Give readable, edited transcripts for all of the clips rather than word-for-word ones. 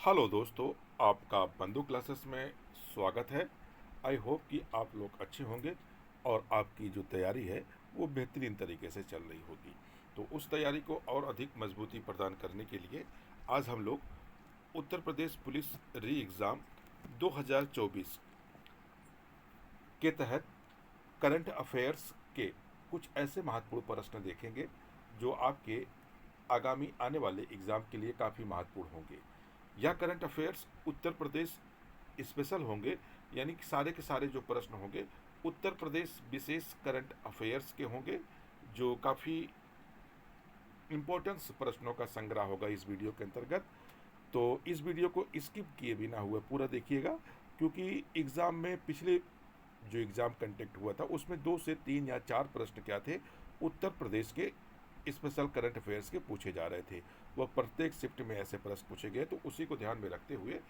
Hello दोस्तों, आपका बंधु क्लासेस में स्वागत है। आई होप कि आप लोग अच्छे होंगे और आपकी जो तैयारी है वो बेहतरीन तरीके से चल रही होगी। तो उस तैयारी को और अधिक मजबूती प्रदान करने के लिए आज हम लोग उत्तर प्रदेश पुलिस री एग्ज़ाम 2024 के तहत करंट अफेयर्स के कुछ ऐसे महत्वपूर्ण प्रश्न देखेंगे जो आपके आगामी आने वाले एग्ज़ाम के लिए काफ़ी महत्वपूर्ण होंगे। यह current affairs Uttar Pradesh special होंगे, यानी कि सारे के सारे जो प्रश्न होंगे उत्तर प्रदेश विशेष करंट अफेयर्स के होंगे, जो काफ़ी इम्पोर्टेंस प्रश्नों का संग्रह होगा इस वीडियो के अंतर्गत। तो इस वीडियो को स्किप किए बिना हुए पूरा देखिएगा, क्योंकि एग्ज़ाम में पिछले जो एग्ज़ाम कंडक्ट हुआ था उसमें 2 से 3 या 4 प्रश्न क्या थे, उत्तर प्रदेश के स्पेशल करंट अफेयर्स के पूछे जा रहे थे। वह प्रत्येक शिफ्ट में ऐसे प्रश्न पूछे गए, तो उसी को ध्यान में रखते हुए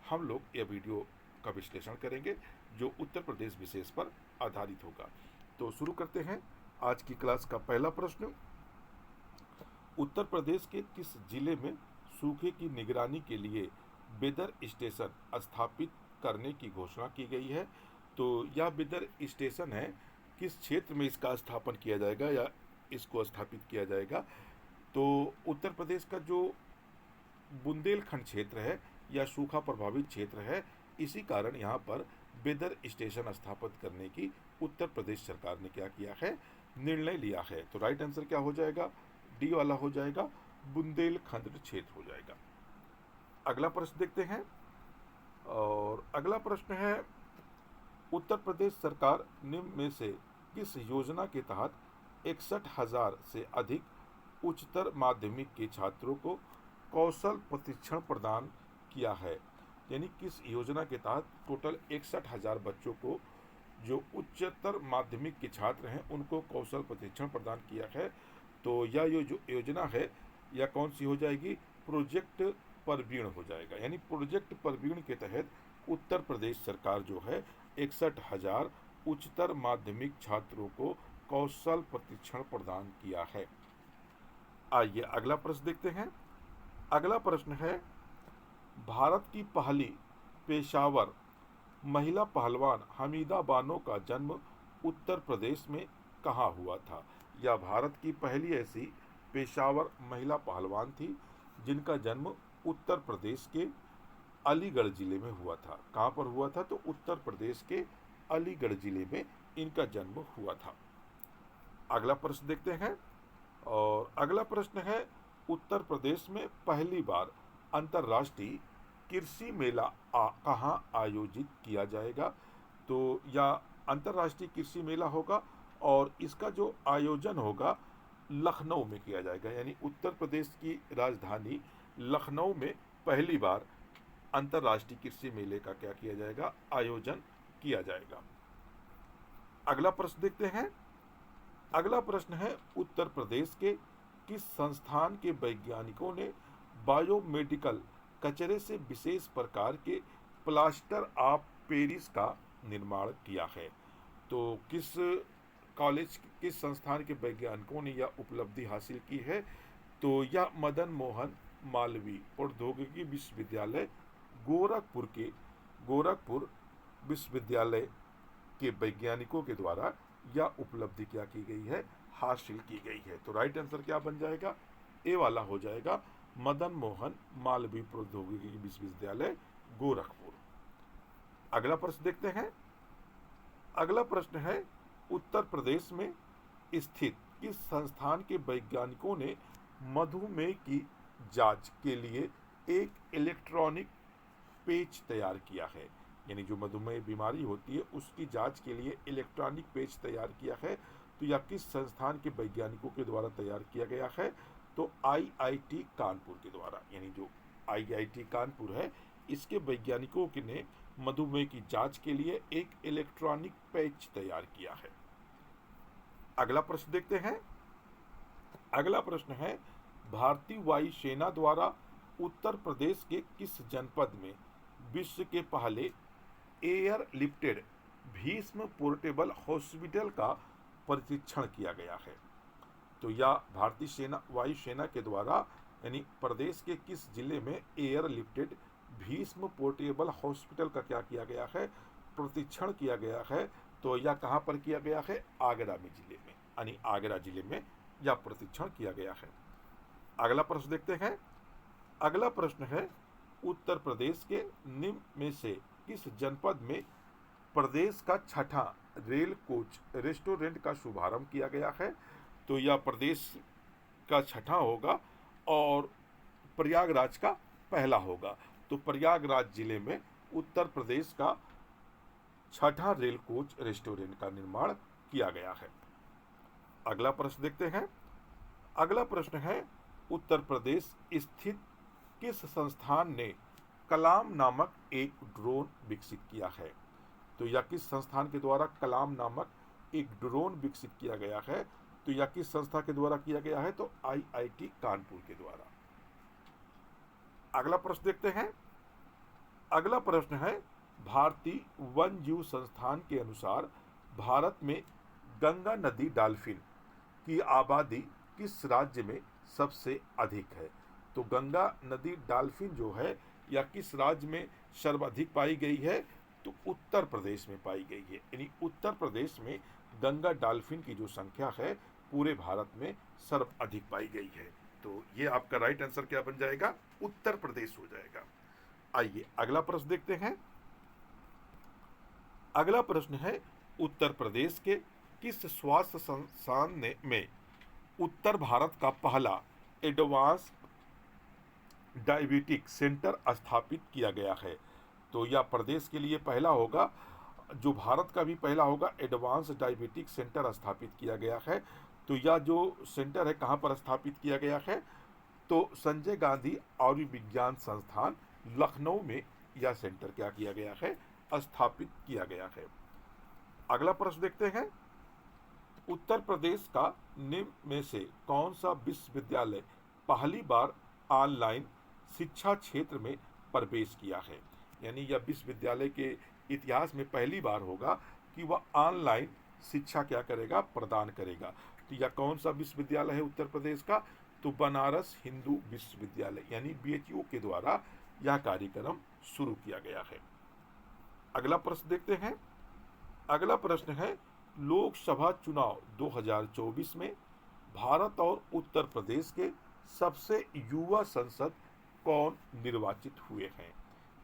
हम लोग यह वीडियो का विश्लेषण करेंगे जो उत्तर प्रदेश विशेष पर आधारित होगा। तो शुरू करते हैं आज की क्लास का पहला प्रश्न। उत्तर प्रदेश के किस जिले में सूखे की निगरानी के लिए वेदर स्टेशन स्थापित करने की घोषणा की गई है? तो यह वेदर स्टेशन है, किस क्षेत्र में इसका स्थापन किया जाएगा या इसको स्थापित किया जाएगा? तो उत्तर प्रदेश का जो बुंदेलखंड क्षेत्र है या सूखा प्रभावित क्षेत्र है, इसी कारण यहाँ पर वेदर स्टेशन स्थापित करने की उत्तर प्रदेश सरकार ने क्या किया है, निर्णय लिया है। तो राइट आंसर क्या हो जाएगा? डी वाला हो जाएगा, बुंदेलखंड क्षेत्र हो जाएगा। अगला प्रश्न देखते हैं, और अगला प्रश्न है, उत्तर प्रदेश सरकार निम्न में से किस योजना के तहत 61,000 से अधिक उच्चतर माध्यमिक के छात्रों को कौशल प्रशिक्षण प्रदान किया है? यानी किस योजना के तहत टोटल 61,000 बच्चों को जो उच्चतर माध्यमिक के छात्र हैं उनको कौशल प्रशिक्षण प्रदान किया है? तो यह जो योजना है यह कौन सी हो जाएगी? प्रोजेक्ट परवीण हो जाएगा। यानी प्रोजेक्ट परवीण के तहत उत्तर प्रदेश सरकार जो है 61,000 उच्चतर माध्यमिक छात्रों को कौशल प्रशिक्षण प्रदान किया है। आइए अगला प्रश्न देखते हैं। अगला प्रश्न है, भारत की पहली पेशावर महिला पहलवान हमीदा बानो का जन्म उत्तर प्रदेश में कहाँ हुआ था? यह भारत की पहली ऐसी पेशावर महिला पहलवान थी जिनका जन्म उत्तर प्रदेश के अलीगढ़ जिले में हुआ था। कहाँ पर हुआ था? तो उत्तर प्रदेश के अलीगढ़ जिले में इनका जन्म हुआ था। अगला प्रश्न देखते हैं, और अगला प्रश्न है, उत्तर प्रदेश में पहली बार अंतर्राष्ट्रीय कृषि मेला कहाँ आयोजित किया जाएगा? तो यह अंतर्राष्ट्रीय कृषि मेला होगा और इसका जो आयोजन होगा लखनऊ में किया जाएगा। यानी उत्तर प्रदेश की राजधानी लखनऊ में पहली बार अंतर्राष्ट्रीय कृषि मेले का क्या किया जाएगा? आयोजन किया जाएगा। अगला प्रश्न देखते हैं। अगला प्रश्न है, उत्तर प्रदेश के किस संस्थान के वैज्ञानिकों ने बायोमेडिकल कचरे से विशेष प्रकार के प्लास्टर ऑफ पेरिस का निर्माण किया है? तो किस कॉलेज, किस संस्थान के वैज्ञानिकों ने यह उपलब्धि हासिल की है? तो यह मदन मोहन मालवीय प्रौद्योगिकी विश्वविद्यालय गोरखपुर विश्वविद्यालय के वैज्ञानिकों के द्वारा यह उपलब्धि क्या की गई है? हासिल की गई है। तो राइट आंसर क्या बन जाएगा? ए वाला हो जाएगा, मदन मोहन मालवीय प्रौद्योगिकी विश्वविद्यालय गोरखपुर। अगला प्रश्न देखते हैं। अगला प्रश्न है, उत्तर प्रदेश में स्थित किस संस्थान के वैज्ञानिकों ने मधुमेह की जांच के लिए एक इलेक्ट्रॉनिक पेज तैयार किया है? यानी जो मधुमेह बीमारी होती है उसकी जांच के लिए इलेक्ट्रॉनिक पेज तैयार किया है, तो यह किस संस्थान के वैज्ञानिकों के द्वारा तैयार किया गया है? तो आईआईटी कानपुर के द्वारा। यानी जो आईआईटी कानपुर है इसके वैज्ञानिकों ने मधुमेह की जांच के लिए एक इलेक्ट्रॉनिक पेज तैयार किया है। अगला प्रश्न देखते हैं। अगला प्रश्न है, भारतीय वायु सेना द्वारा उत्तर प्रदेश के किस जनपद में विश्व के पहले air lifted Bhishma portable hospital का परीक्षण किया गया है? तो यह भारतीय सेना वायु सेना के द्वारा यानी प्रदेश के किस जिले में air lifted Bhishma portable hospital का क्या किया गया है, प्रतिक्षण किया गया है। तो यह कहाँ पर किया गया है, आगरा में जिले में, यानी आगरा जिले में यह प्रतिक्षण किया गया है। अगला प्रश्न देखते हैं। अगला प्रश्न है, उत्तर प्रदेश के निम्न में से किस जनपद में प्रदेश का छठा रेल कोच रेस्टोरेंट का शुभारंभ किया गया है। तो यह प्रदेश का छठा होगा और प्रयागराज का पहला होगा। तो प्रयागराज जिले में उत्तर प्रदेश का छठा रेल कोच रेस्टोरेंट का निर्माण किया गया है। अगला प्रश्न देखते हैं। अगला प्रश्न है, उत्तर प्रदेश स्थित किस संस्थान ने कलाम नामक एक ड्रोन विकसित किया है। तो यह किस संस्थान के द्वारा कलाम नामक एक ड्रोन विकसित किया गया है। तो यह किस संस्था के द्वारा किया गया है, तो आईआईटी कानपुर के द्वारा। अगला प्रश्न देखते हैं। अगला प्रश्न है, भारतीय वन जीव संस्थान के अनुसार भारत में गंगा नदी डॉल्फिन की आबादी किस राज्य में सबसे अधिक है। तो गंगा नदी डॉल्फिन जो है यह किस राज्य में सर्वाधिक पाई गई है, तो उत्तर प्रदेश में पाई गई है। यानी उत्तर प्रदेश में गंगा डॉल्फिन की जो संख्या है पूरे भारत में सर्वाधिक पाई गई है। तो ये आपका राइट आंसर क्या बन जाएगा, उत्तर प्रदेश हो जाएगा। आइए अगला प्रश्न देखते हैं। अगला प्रश्न है, उत्तर प्रदेश के किस स्वास्थ्य संस्थान में उत्तर भारत का पहला एडवांस डायबिटिक सेंटर स्थापित किया गया है। तो यह प्रदेश के लिए पहला होगा, जो भारत का भी पहला होगा, एडवांस डायबिटिक सेंटर स्थापित किया गया है। तो यह जो सेंटर है कहाँ पर स्थापित किया गया है, तो संजय गांधी आयुर्विज्ञान संस्थान लखनऊ में यह सेंटर क्या किया गया है, स्थापित किया गया है। अगला प्रश्न देखते हैं। उत्तर प्रदेश का निम्न में से कौन सा विश्वविद्यालय पहली बार ऑनलाइन शिक्षा क्षेत्र में प्रवेश किया है। यानी यह विश्वविद्यालय के इतिहास में पहली बार होगा कि वह ऑनलाइन शिक्षा क्या करेगा, प्रदान करेगा। तो यह कौन सा विश्वविद्यालय है उत्तर प्रदेश का, तो बनारस हिंदू विश्वविद्यालय यानी बीएचयू के द्वारा यह कार्यक्रम शुरू किया गया है। अगला प्रश्न देखते हैं। अगला प्रश्न है, लोकसभा चुनाव 2024 में भारत और उत्तर प्रदेश के सबसे युवा सांसद कौन निर्वाचित हुए हैं।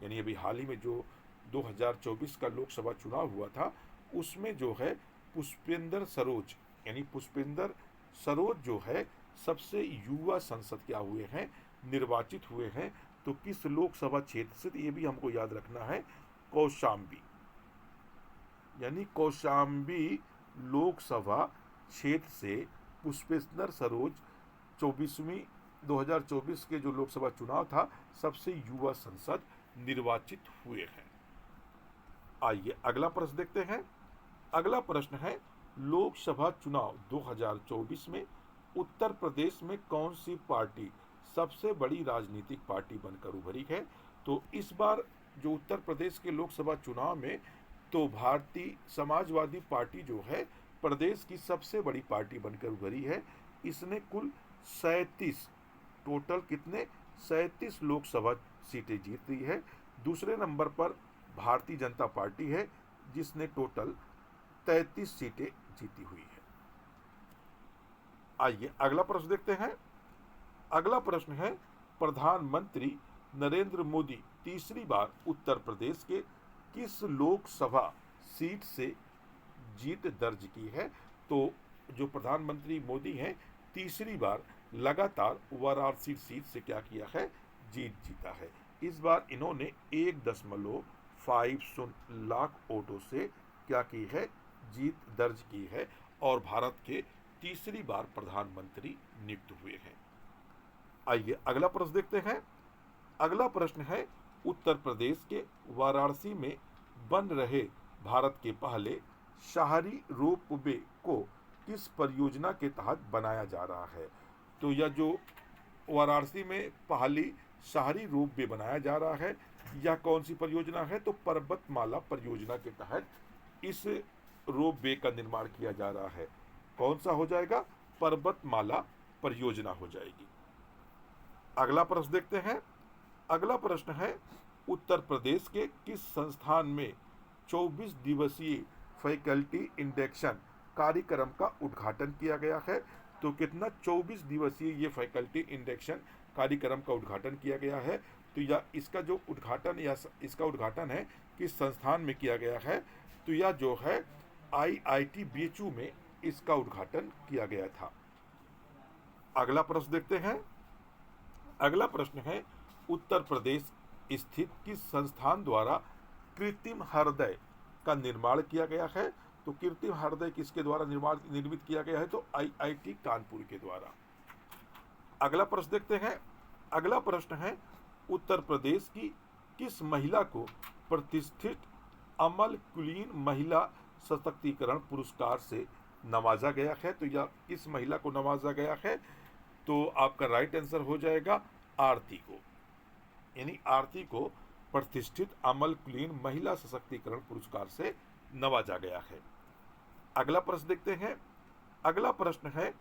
यानी अभी हाल ही में जो 2024 का लोकसभा चुनाव हुआ था उसमें जो है पुष्पेंद्र सरोज, यानी पुष्पेंद्र सरोज जो है सबसे युवा सांसद क्या हुए हैं, निर्वाचित हुए हैं। तो किस लोकसभा क्षेत्र से, ये भी हमको याद रखना है, कौशाम्बी, यानी कौशाम्बी लोकसभा क्षेत्र से पुष्पेंद्र सरोज 2024 के जो लोकसभा चुनाव था सबसे युवा सांसद निर्वाचित हुए हैं। आइए अगला प्रश्न देखते हैं। अगला प्रश्न है, लोकसभा चुनाव 2024 में उत्तर प्रदेश में कौन सी पार्टी सबसे बड़ी राजनीतिक पार्टी बनकर उभरी है। तो इस बार जो उत्तर प्रदेश के लोकसभा चुनाव में तो भारतीय समाजवादी पार्टी जो है प्रदेश की सबसे बड़ी पार्टी बनकर उभरी है। इसने कुल 37 टोटल कितने 37 लोकसभा सीटें जीत ली है। दूसरे नंबर पर भारतीय जनता पार्टी है जिसने टोटल 33 सीटें जीती हुई है। आइए अगला प्रश्न देखते हैं। अगला प्रश्न है, प्रधानमंत्री नरेंद्र मोदी तीसरी बार उत्तर प्रदेश के किस लोकसभा सीट से जीत दर्ज की है। तो जो प्रधानमंत्री मोदी हैं तीसरी बार लगातार वाराणसी सीट से क्या किया है, जीता है। इस बार इन्होंने 1.50 लाख वोटों से क्या की है, जीत दर्ज की है और भारत के तीसरी बार प्रधानमंत्री नियुक्त हुए हैं। आइए अगला प्रश्न देखते हैं। अगला प्रश्न है, उत्तर प्रदेश के वाराणसी में बन रहे भारत के पहले शहरी रोपवे को किस परियोजना के तहत बनाया जा रहा है। तो यह जो वाराणसी में पहली शहरी रोपवे बनाया जा रहा है यह कौन सी परियोजना है, तो पर्वतमाला परियोजना के तहत इस रोपवे का निर्माण किया जा रहा है। कौन सा हो जाएगा, पर्वतमाला परियोजना हो जाएगी। अगला प्रश्न देखते हैं। अगला प्रश्न है, उत्तर प्रदेश के किस संस्थान में 24 दिवसीय फैकल्टी इंडक्शन कार्यक्रम का उद्घाटन किया गया है? तो कितना 24 दिवसीय ये फैकल्टी इंडक्शन कार्यक्रम का उद्घाटन किया गया है। तो या इसका जो उद्घाटन या इसका उद्घाटन है किस संस्थान में किया गया है? तो यह जो है IIT BHU में इसका उद्घाटन किया गया था। अगला प्रश्न देखते हैं। अगला प्रश्न है, उत्तर प्रदेश स्थित किस संस्थान द्वारा कृत्रिम हृदय का निर्माण किया गया है? तो कृत्रिम हृदय किसके द्वारा निर्मित किया गया है? तो IIT कानपुर के द्वारा। अगला प्रश्न देखते हैं। अगला प्रश्न है, उत्तर प्रदेश की किस महिला को प्रतिष्ठित अमल कुलीन महिला सशक्तिकरण पुरस्कार से नवाजा गया है? तो यह किस महिला को नवाजा गया है? तो आपका राइट आंसर हो जाएगा आरती को, यानी आरती को प्रतिष्ठित अमल कुलीन महिला सशक्तिकरण पुरस्कार से नवाजा गया है। अगला प्रश्न देखते हैं। अगला प्रश्न है,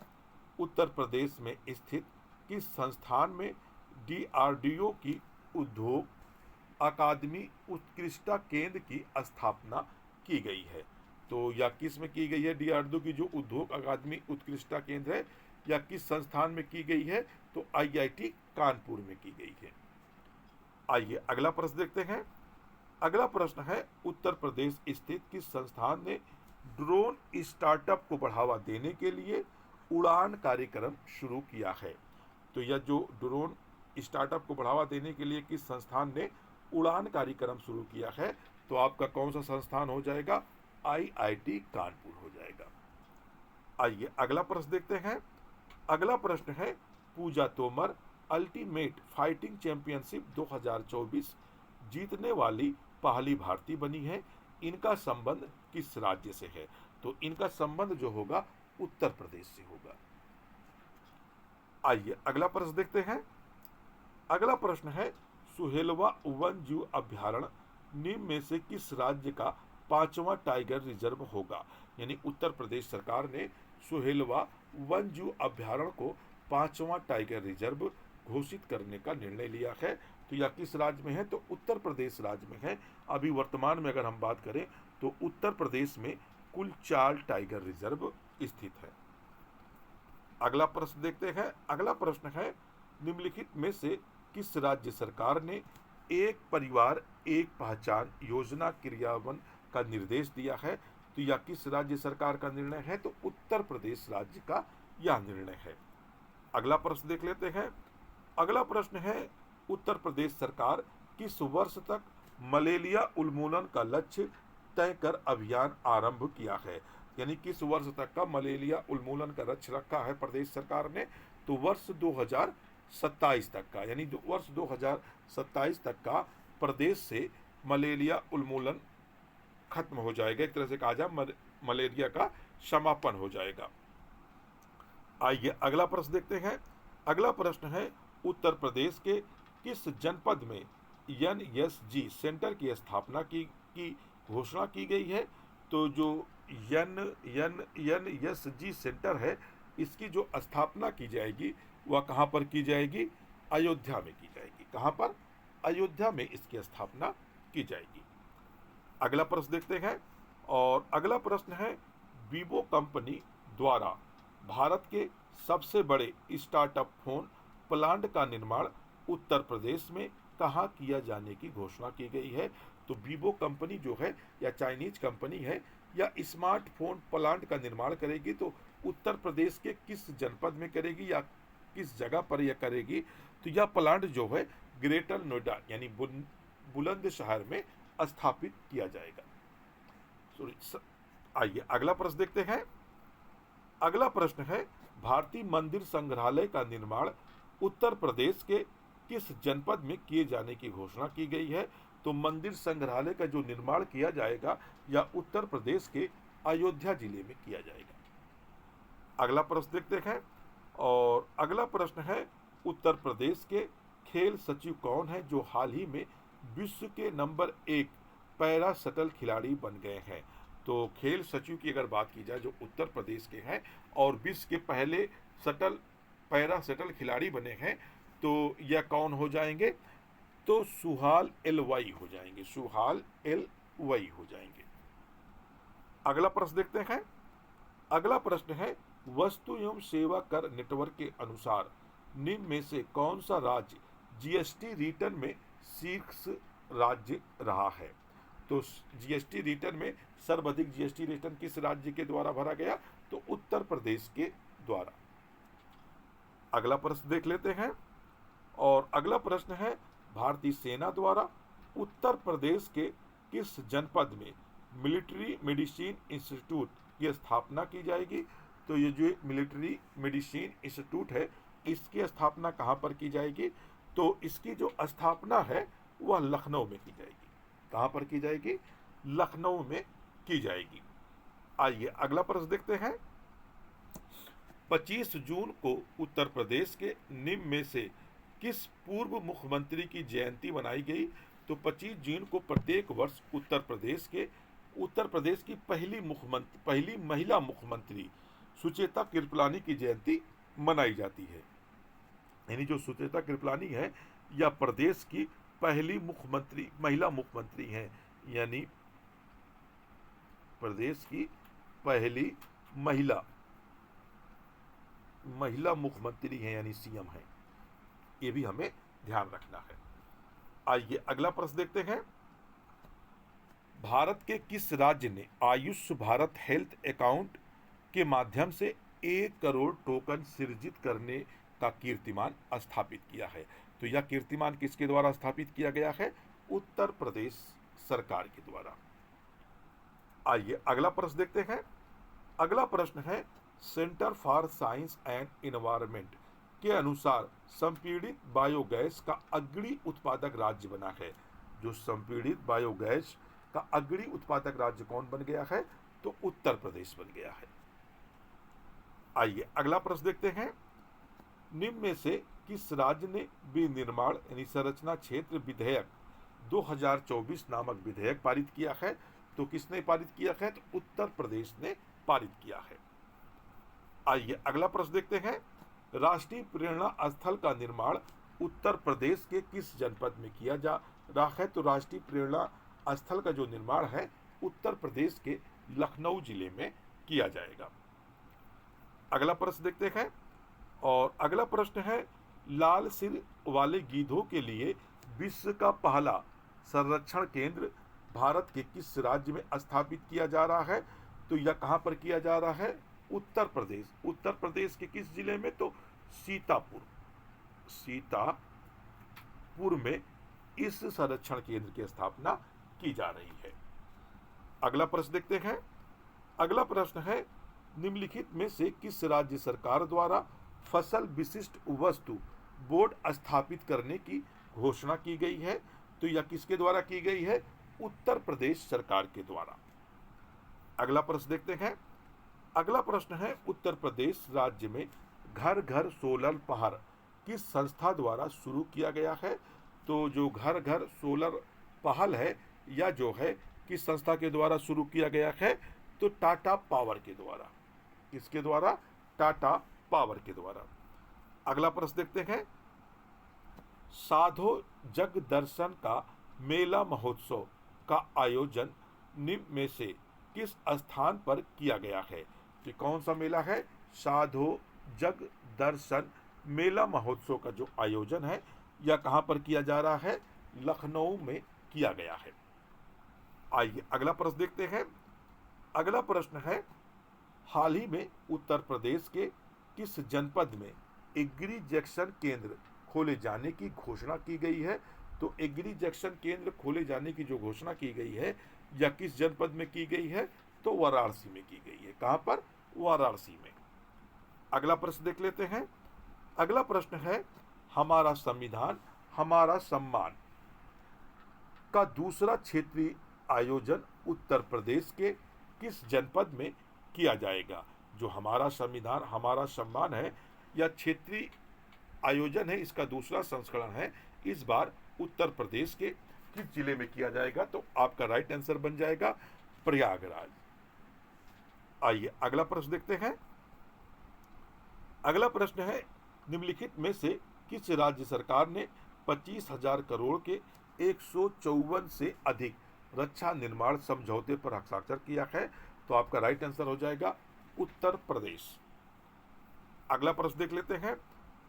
उत्तर प्रदेश में स्थित किस संस्थान में DRDO की उद्योग अकादमी उत्कृष्टता केंद्र की स्थापना की गई है? तो या किस में की गई है DRDO की जो उद्योग अकादमी उत्कृष्टता केंद्र है, या किस संस्थान में की गई है? तो IIT कानपुर में की गई है। आइए अगला प्रश्न देखते हैं। अगला प्रश्न है, उत्तर प्रदेश स्थित किस संस्थान ने ड्रोन स्टार्टअप को बढ़ावा देने के लिए उड़ान कार्यक्रम शुरू किया है? तो यह जो ड्रोन स्टार्टअप को बढ़ावा देने के लिए किस संस्थान ने उड़ान कार्यक्रम शुरू किया है? तो आपका कौन सा संस्थान हो जाएगा? IIT कानपुर हो जाएगा। आइए अगला प्रश्न देखते हैं। अगला प्रश्न है, पूजा तोमर अल्टीमेट फाइटिंग चैंपियनशिप 2024 जीतने वाली पहली भारतीय बनी है। इनका संबंध किस राज्य से है? तो इनका संबंध जो होगा उत्तर प्रदेश से होगा। आइए अगला प्रश्न देखते हैं। अगला प्रश्न है, सुहेलवा वन जीव अभ्यारण्य निम्न में से किस राज्य का 5वां टाइगर रिजर्व होगा? यानी उत्तर प्रदेश सरकार ने सुहेलवा वन जीव अभ्यारण्य को 5वां टाइगर रिजर्व घोषित करने का निर्णय लिया है। तो यह किस राज्य में है? तो उत्तर प्रदेश राज्य में है। अभी वर्तमान में अगर हम बात करें तो उत्तर प्रदेश में कुल 4 टाइगर रिजर्व स्थित है। अगला प्रश्न देखते हैं। अगला प्रश्न है, निम्नलिखित में से किस राज्य सरकार ने एक परिवार एक पहचान योजना क्रियान्वयन का निर्देश दिया है? तो यह किस राज्य सरकार का निर्णय है? तो उत्तर प्रदेश राज्य का यह निर्णय है। अगला प्रश्न देख लेते हैं। अगला प्रश्न है, उत्तर प्रदेश सरकार किस वर्ष तक मलेरिया उन्मूलन का लक्ष्य तय कर अभियान आरंभ किया है? यानी किस वर्ष तक का मलेरिया उन्मूलन का लक्ष्य रखा है प्रदेश सरकार ने? तो वर्ष 2027 तक का, यानी वर्ष 2027 तक का प्रदेश से मलेरिया उन्मूलन खत्म हो जाएगा। एक तरह से कहा जाए मलेरिया का समापन हो जाएगा। आइए अगला प्रश्न देखते हैं। अगला प्रश्न है, उत्तर प्रदेश के किस जनपद में NSG सेंटर की स्थापना की घोषणा की गई है? तो जो NSG सेंटर है, इसकी जो स्थापना की जाएगी वह कहाँ पर की जाएगी? अयोध्या में की जाएगी। कहाँ पर? अयोध्या में इसकी स्थापना की जाएगी। अगला प्रश्न देखते हैं। और अगला प्रश्न है, वीवो कंपनी द्वारा भारत के सबसे बड़े स्टार्टअप फोन प्लांट का निर्माण उत्तर प्रदेश में कहाँ किया जाने की घोषणा की गई है? तो वीवो कंपनी जो है या चाइनीज कंपनी है या स्मार्टफोन प्लांट का निर्माण करेगी, तो उत्तर प्रदेश के किस जनपद में करेगी या किस जगह पर यह करेगी? तो यह प्लांट जो है ग्रेटर नोएडा यानी बुलंदशहर में स्थापित किया जाएगा। आइए अगला प्रश्न देखते हैं। अगला प्रश्न है, भारतीय मंदिर संग्रहालय का निर्माण उत्तर प्रदेश के किस जनपद में किए जाने की घोषणा की गई है? तो मंदिर संग्रहालय का जो निर्माण किया जाएगा या उत्तर प्रदेश के अयोध्या जिले में किया जाएगा। अगला प्रश्न देखते हैं। और अगला प्रश्न है, उत्तर प्रदेश के खेल सचिव कौन है जो हाल ही में विश्व के नंबर 1 पैरा शटल खिलाड़ी बन गए हैं? तो खेल सचिव की अगर बात की जाए जो उत्तर प्रदेश के हैं और विश्व के पहले पैरा शटल खिलाड़ी बने हैं, तो यह कौन हो जाएंगे? तो सुहाल एलवाई हो जाएंगे, सुहाल एलवाई हो जाएंगे। अगला प्रश्न देखते हैं। अगला प्रश्न है, वस्तु एवं सेवा कर नेटवर्क के अनुसार निम्न में से कौन सा राज्य जीएसटी रिटर्न में शीर्ष राज्य रहा है? तो जीएसटी रिटर्न में सर्वाधिक जीएसटी रिटर्न किस राज्य के द्वारा भरा गया? तो उत्तर प्रदेश के द्वारा। अगला प्रश्न देख लेते हैं। और अगला प्रश्न है, भारतीय सेना द्वारा उत्तर प्रदेश के किस जनपद में मिलिट्री मेडिसिन इंस्टीट्यूट की स्थापना की जाएगी? तो ये जो मिलिट्री मेडिसिन इंस्टीट्यूट है, इसकी स्थापना कहाँ पर की जाएगी? तो इसकी जो स्थापना है वह लखनऊ में की जाएगी। कहाँ पर की जाएगी? लखनऊ में की जाएगी। आइए अगला प्रश्न देखते हैं। 25 जून को उत्तर प्रदेश के निम्न में से किस पूर्व मुख्यमंत्री की जयंती मनाई गई? तो 25 जून को प्रत्येक वर्ष उत्तर प्रदेश की पहली महिला मुख्यमंत्री सुचेता कृपलानी की जयंती मनाई जाती है। यानी जो सुचेता कृपलानी है यह प्रदेश की पहली महिला मुख्यमंत्री हैं, यानी प्रदेश की पहली महिला मुख्यमंत्री हैं, यानी सीएम हैं। ये भी हमें ध्यान रखना है। आइए अगला प्रश्न देखते हैं। भारत के किस राज्य ने आयुष भारत हेल्थ अकाउंट के माध्यम से 1 करोड़ टोकन सृजित करने का कीर्तिमान स्थापित किया है? तो यह कीर्तिमान किसके द्वारा स्थापित किया गया है? उत्तर प्रदेश सरकार के द्वारा। आइए अगला प्रश्न देखते हैं। अगला प्रश्न है, centre for science and environment के अनुसार संपीड़ित बायोगैस का अग्रणी उत्पादक राज्य बना है। जो संपीड़ित बायोगैस का अग्रणी उत्पादक राज्य कौन बन गया है? तो उत्तर प्रदेश बन गया है। आइए अगला प्रश्न देखते हैं। निम्न में से किस राज्य ने विनिर्माण यानी संरचना क्षेत्र विधेयक 2024 नामक विधेयक पारित किया है? तो किसने पारित किया है? तो उत्तर प्रदेश ने पारित किया है। आइए अगला प्रश्न देखते हैं। राष्ट्रीय प्रेरणा स्थल का निर्माण उत्तर प्रदेश के किस जनपद में किया जा रहा है? तो राष्ट्रीय प्रेरणा स्थल का जो निर्माण है उत्तर प्रदेश के लखनऊ जिले में किया जाएगा। अगला प्रश्न देखते हैं। और अगला प्रश्न है, लाल सिर वाले गीधों के लिए विश्व का पहला संरक्षण केंद्र भारत के किस राज्य में स्थापित किया जा रहा है? तो यह कहां पर किया जा रहा है? उत्तर प्रदेश। उत्तर प्रदेश के किस जिले में? तो सीतापुर में इस संरक्षण केंद्र की स्थापना की जा रही है। अगला प्रश्न देखते हैं। अगला प्रश्न है, निम्नलिखित में से किस राज्य सरकार द्वारा फसल विशिष्ट वस्तु बोर्ड स्थापित करने की घोषणा की गई है? तो यह किसके द्वारा की गई है? उत्तर प्रदेश सरकार के द्वारा। अगला प्रश्न देखते हैं। अगला प्रश्न है, उत्तर प्रदेश राज्य में घर घर सोलर पहल किस संस्था द्वारा शुरू किया गया है? तो जो घर घर सोलर पहल है या जो है किस संस्था के द्वारा शुरू किया गया है? तो टाटा पावर के द्वारा। किसके द्वारा? टाटा पावर के द्वारा। अगला प्रश्न देखते हैं। साधो जग दर्शन का मेला महोत्सव का आयोजन निम्न में से किस स्थान पर किया गया है? कि कौन सा मेला है? साधो जग दर्शन मेला महोत्सव का जो आयोजन है यह कहां पर किया जा रहा है? लखनऊ में किया गया है। आइए अगला प्रश्न देखते हैं। अगला प्रश्न है, हाल ही में उत्तर प्रदेश के किस जनपद में एग्री जंक्शन केंद्र खोले जाने की घोषणा की गई है? तो एग्री जंक्शन केंद्र खोले जाने की जो घोषणा की गई है या किस जनपद में की गई है? तो वाराणसी में की गई है। कहां पर? वाराणसी में। अगला प्रश्न देख लेते हैं। अगला प्रश्न है, हमारा संविधान हमारा सम्मान का दूसरा क्षेत्रीय आयोजन उत्तर प्रदेश के किस जनपद में किया जाएगा? जो हमारा संविधान हमारा सम्मान है या क्षेत्रीय आयोजन है, इसका दूसरा संस्करण है, इस बार उत्तर प्रदेश के किस जिले में किया जाएगा? तो आपका राइट आंसर बन जाएगा प्रयागराज। आइए अगला प्रश्न देखते हैं। अगला प्रश्न है, निम्नलिखित में से किस राज्य सरकार ने 25,000 करोड़ के 154 से अधिक रक्षा निर्माण समझौते पर हस्ताक्षर किया है। तो आपका राइट आंसर हो जाएगा उत्तर प्रदेश। अगला प्रश्न देख लेते हैं।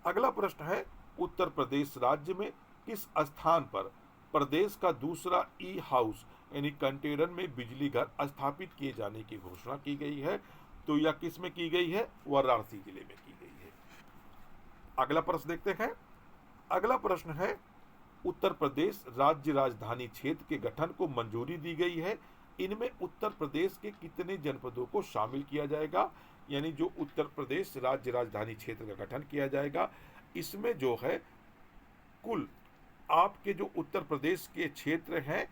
अगला प्रश्न है, उत्तर प्रदेश राज्य में किस स्थान पर प्रदेश का दूसरा ई हाउस यानी कंटेनर में बिजली घर स्थापित किए जाने की घोषणा की गई है? तो यह किस में की गई है? वाराणसी जिले में की गई है। अगला प्रश्न देखते हैं। अगला प्रश्न है, उत्तर प्रदेश राज्य राजधानी क्षेत्र के गठन को मंजूरी दी गई है। इनमें उत्तर प्रदेश के कितने जनपदों को शामिल किया जाएगा? यानी जो उत्तर प्रदेश राज्य राजधानी क्षेत्र का गठन किया जाएगा, इसमें जो है कुल आपके जो उत्तर प्रदेश के क्षेत्र हैं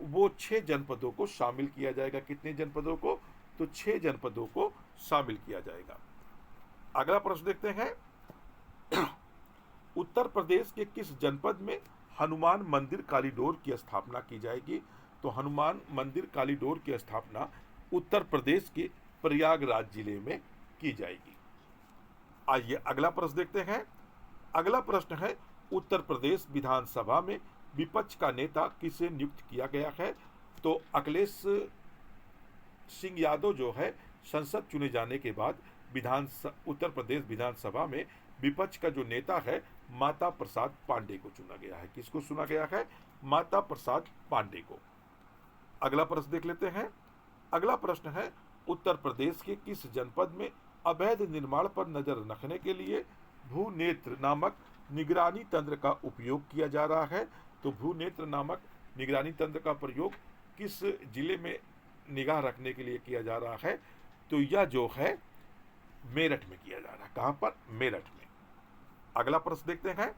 वो 6 जनपदों को शामिल किया जाएगा। कितने जनपदों को? तो 6 जनपदों को शामिल किया जाएगा। अगला प्रश्न देखते हैं। उत्तर प्रदेश के किस जनपद में हनुमान मंदिर कॉरिडोर की स्थापना की जाएगी? तो हनुमान मंदिर कॉरिडोर की स्थापना उत्तर प्रदेश के प्रयागराज जिले में की जाएगी। आइए अगला प्रश्न देखते हैं। अगला प्रश्न है, उत्तर प्रदेश विधानसभा में विपक्ष का नेता किसे नियुक्त किया गया है? तो अखिलेश सिंह यादव जो है संसद चुने जाने के बाद उत्तर प्रदेश विधानसभा में विपक्ष का जो नेता है माता प्रसाद पांडे को चुना गया है। किसको चुना गया है? माता प्रसाद पांडे को। अगला प्रश्न देख लेते हैं। अगला प्रश्न है, उत्तर प्रदेश के किस जनपद में अवैध निर्माण पर नजर रखने के लिए भूनेत्र नामक निगरानी तंत्र का उपयोग किया जा रहा है? तो भूनेत्र नामक निगरानी तंत्र का प्रयोग किस जिले में निगाह रखने के लिए किया जा रहा है? तो यह जो है मेरठ में किया जा रहा है। कहां पर? मेरठ में। अगला प्रश्न देखते हैं।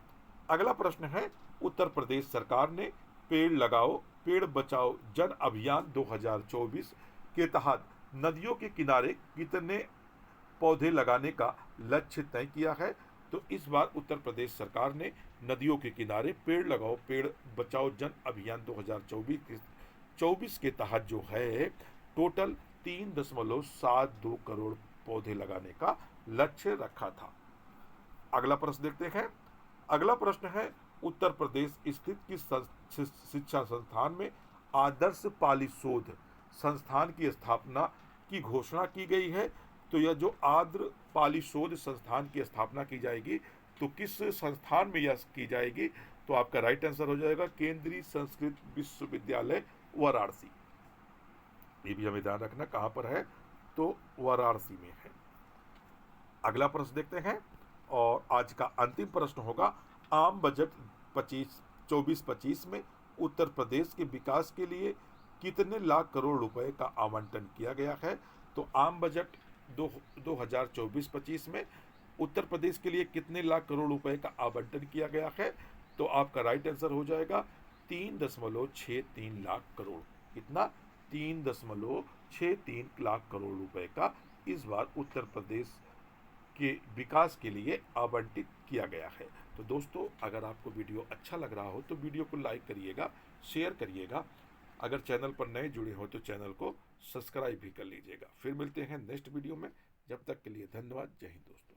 अगला प्रश्न है, उत्तर प्रदेश सरकार ने पेड़ लगाओ पेड़ बचाओ जन अभियान 2024 के तहत नदियों के किनारे कितने पौधे लगाने का लक्ष्य तय किया है? तो इस बार उत्तर प्रदेश सरकार ने नदियों के किनारे पेड़ लगाओ पेड़ बचाओ जन अभियान 2024 के तहत जो है टोटल 3.72 करोड़ पौधे लगाने का लक्ष्य रखा था। अगला प्रश्न देखते हैं। अगला प्रश्न है, उत्तर प्रदेश स्थित किस शिक्षा संस्थान में आदर्श पाली शोध संस्थान की स्थापना की घोषणा की गई है? तो यह जो आदर्श पाली शोध संस्थान की स्थापना की जाएगी तो किस संस्थान में यह की जाएगी? तो आपका राइट आंसर हो जाएगा केंद्रीय संस्कृत विश्वविद्यालय वाराणसी। ये भी हमें ध्यान रखना कहां पर है? तो वाराणसी में है। अगला प्रश्न देखते हैं और आज का अंतिम प्रश्न होगा, आम बजट 24-25 में उत्तर प्रदेश के विकास के लिए कितने लाख करोड़ रुपए का आवंटन किया गया है? तो आम बजट 2024-25 में उत्तर प्रदेश के लिए कितने लाख करोड़ रुपए का आवंटन किया गया है? तो आपका राइट आंसर हो जाएगा 3.63 लाख करोड़। कितना? 3.63 लाख करोड़ रुपए का इस बार उत्तर प्रदेश के विकास के लिए आवंटित किया गया है। तो दोस्तों, अगर आपको वीडियो अच्छा लग रहा हो तो वीडियो को लाइक करिएगा, शेयर करिएगा। अगर चैनल पर नए जुड़े हो तो चैनल को सब्सक्राइब भी कर लीजिएगा। फिर मिलते हैं नेक्स्ट वीडियो में। जब तक के लिए धन्यवाद। जय हिंद दोस्तों।